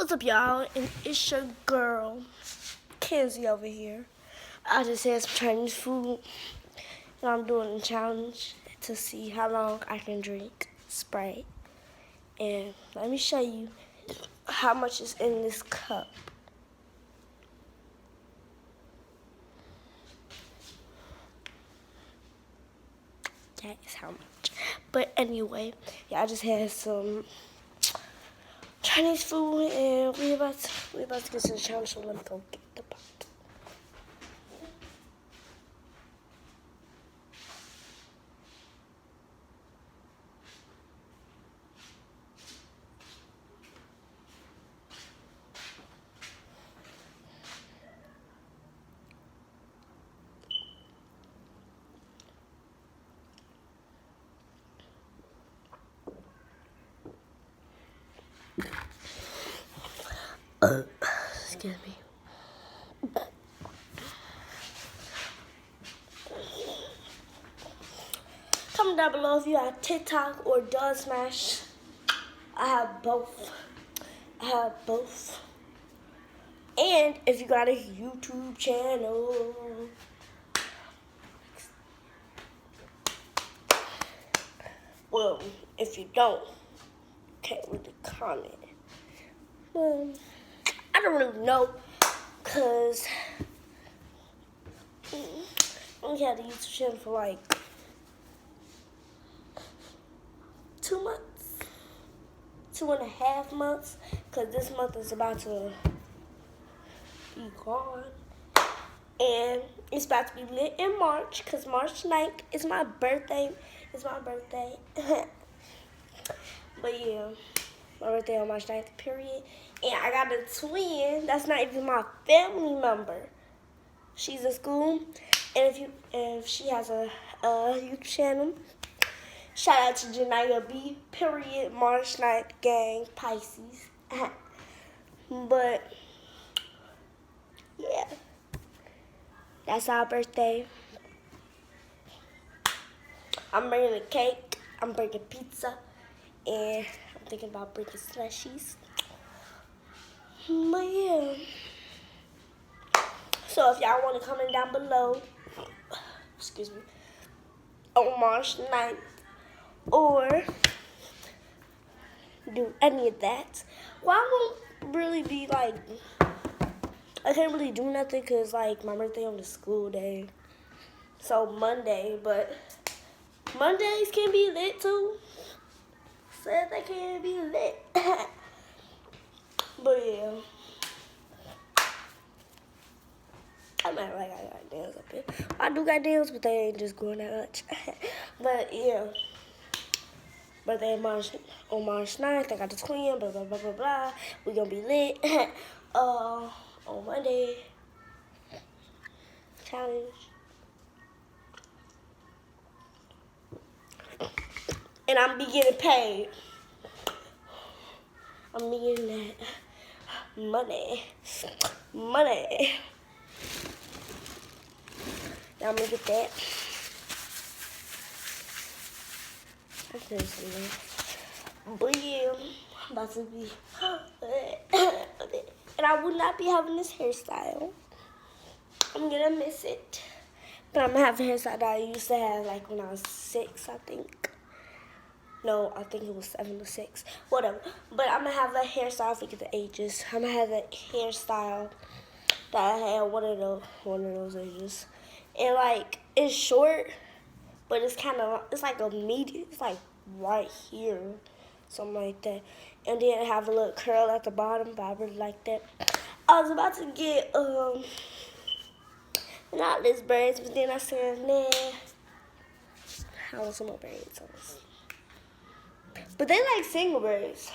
What's up, y'all? And it's your girl, Kenzie over here. I just had some Chinese food, and I'm doing a challenge to see how long I can drink Sprite. And let me show you how much is in this cup. That is how much. But anyway, yeah, I just had some Chinese food, and we about to get to the challenge. So let me go get the pot. Excuse me. Comment down below if you have TikTok or Dub Smash. I have both. And if you got a YouTube channel. Well, if you don't, can't really comment. I don't really know, cause I only had a YouTube channel for like 2 months, 2.5 months, cause this month is about to be gone, and it's about to be lit in March, cause March 9th is my birthday. But yeah, my birthday on March 9th, period. And I got a twin that's not even my family member. She's in school, and if she has a YouTube channel, shout out to Janaya B, period, March 9th, gang, Pisces. But yeah, that's our birthday. I'm bringing a cake, I'm bringing pizza, and I'm thinking about bringing slushies. But yeah. So if y'all want to comment down below, excuse me, on March 9th, or do any of that, well, I won't really be like, I can't really do nothing because like my birthday on the school day. So Monday, but Mondays can be lit too. Said they can be lit. But yeah. I'm not like I got nails up here. I do got nails, but they ain't just going that much. But yeah. Birthday on March 9th. I got the twin, blah, blah, blah, blah, blah. We gonna be lit. On Monday. Challenge. And I'm be getting paid. I'm be getting that money. Now I'm gonna get that. But yeah, I'm about to be. And I will not be having this hairstyle. I'm gonna miss it. But I'm gonna have a hairstyle that I used to have like when I was 6, I think. No, I think it was 7 or 6. Whatever. But I'm gonna have a hairstyle, I forget the ages. I'm gonna have a hairstyle that I had one of those ages. And like it's short, but it's like a medium, it's like right here. Something like that. And then I have a little curl at the bottom, but I really like that. I was about to get knotless braids, but then I said, nah, I want some more braids. But they like single braids.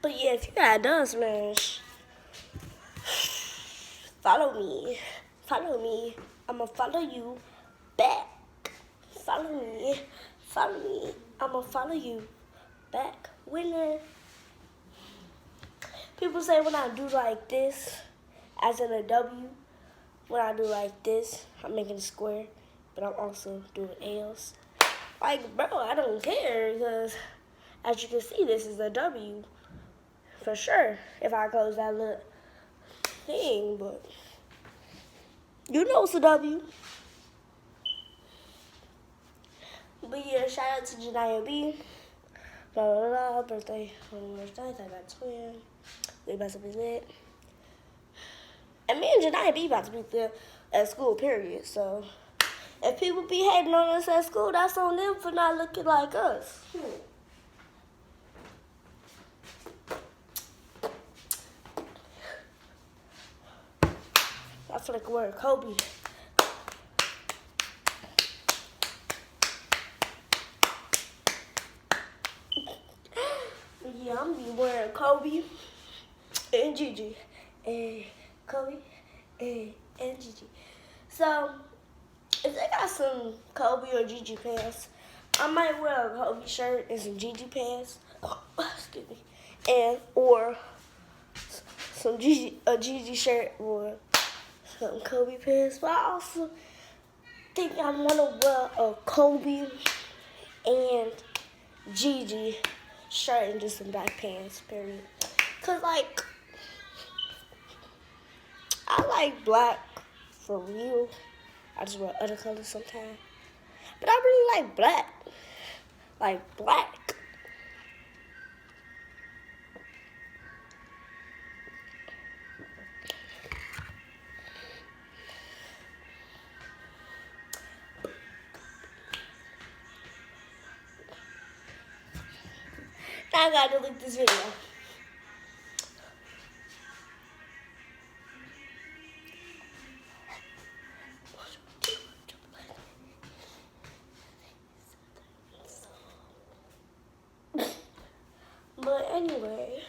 But yeah, if you got Dub Smash, follow me. I'ma follow you back. Follow follow me. Follow me. I'm going to follow you back. Winner. People say when I do like this, as in a W, when I do like this, I'm making a square, but I'm also doing L's. Like, bro, I don't care, because as you can see, this is a W for sure, if I close that little thing, but you know it's a W. But yeah, shout out to Janiyah B. Blah, blah, blah, birthday on March 9th, I got twin. We about to be lit. And me and Janiyah B about to be there at school, period. So, if people be hating on us at school, that's on them for not looking like us. I feel like a word, Kobe. Yeah, I'm gonna be wearing Kobe and Gigi. And Kobe and Gigi. So, if they got some Kobe or Gigi pants, I might wear a Kobe shirt and some Gigi pants. Excuse me. And, or some a Gigi shirt or some Kobe pants. But I also think I want to wear a Kobe and Gigi shirt and just some black pants, period. Cause like, I like black for real. I just wear other colors sometimes. But I really like black. Like black. Now I gotta delete this video. But anyway,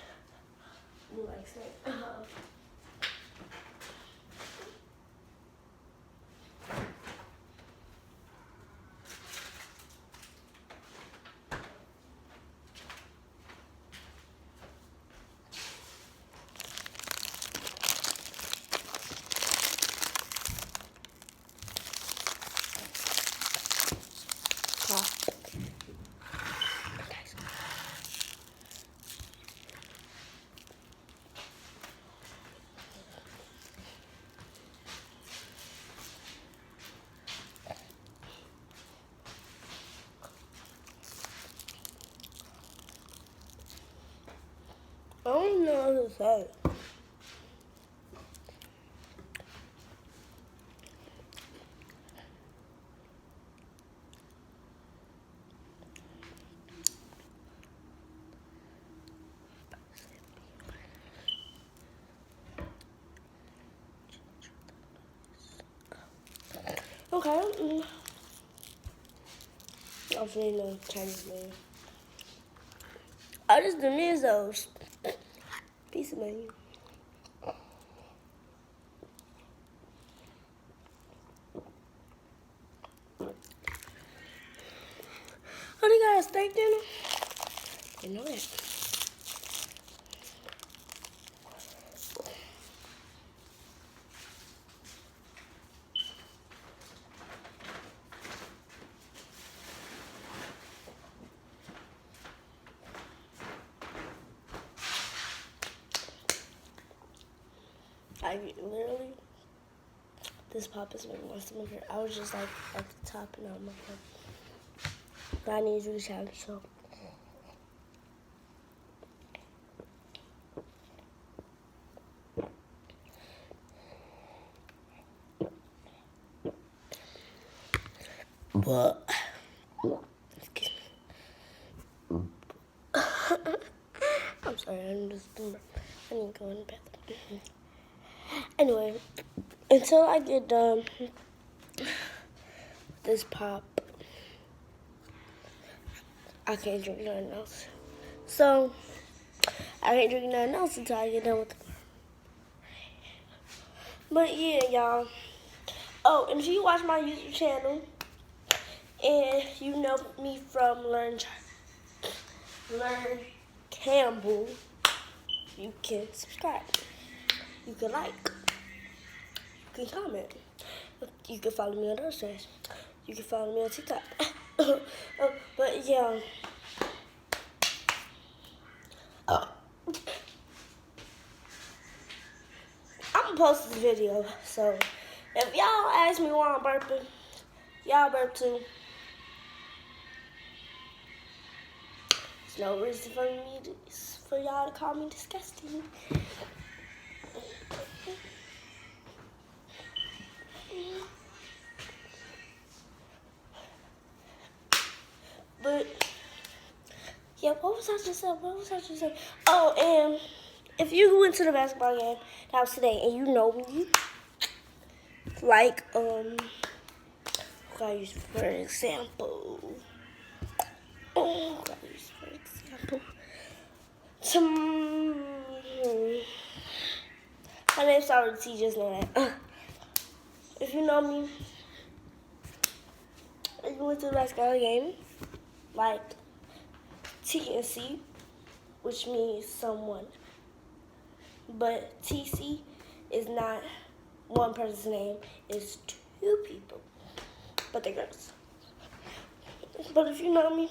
you like say, I don't know what to say. Okay. I'm feeling the Chinese name. I just the Mizos. Peace of money. Oh, they got a steak dinner? You know that. Like, literally, this pop is making my stomach hurt. I was just, like, at the top and out my head. But I need to do the challenge, so. But, excuse me. I'm sorry, I need to go in the bathroom. Anyway, until I get done with this pop, I can't drink nothing else. So, I can't drink nothing else until I get done with the pop. But yeah, y'all. Oh, and if you watch my YouTube channel, And you know me from Learn Campbell. You can subscribe. You can like. You can comment. You can follow me on those things. You can follow me on TikTok. But yeah. I'm gonna post this video. So if y'all ask me why I'm burping, y'all burp too. There's no reason for y'all to call me disgusting. But yeah, what was I just saying? Oh, and if you went to the basketball game that was today and you know me, like what I use for example. My name's already T, just know that. If you know me, if you went to the basketball game, like T and C, which means someone. But TC is not one person's name, it's two people. But they're girls. But if you know me,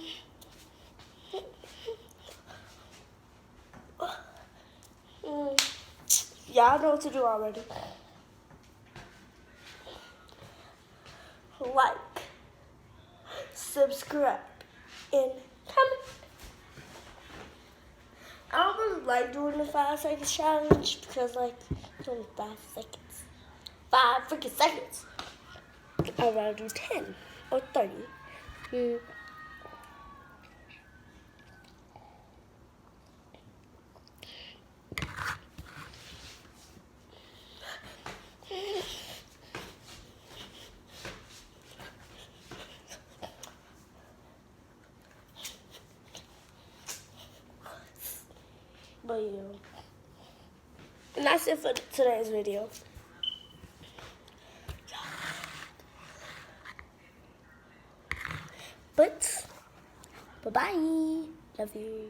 y'all know what to do already. Like, subscribe, and comment. I don't really like doing the 5 seconds challenge because, like, it's only 5 seconds. 5 freaking seconds. I'd rather do 10 or 30. But yeah. And that's it for today's video. But bye-bye. Love you.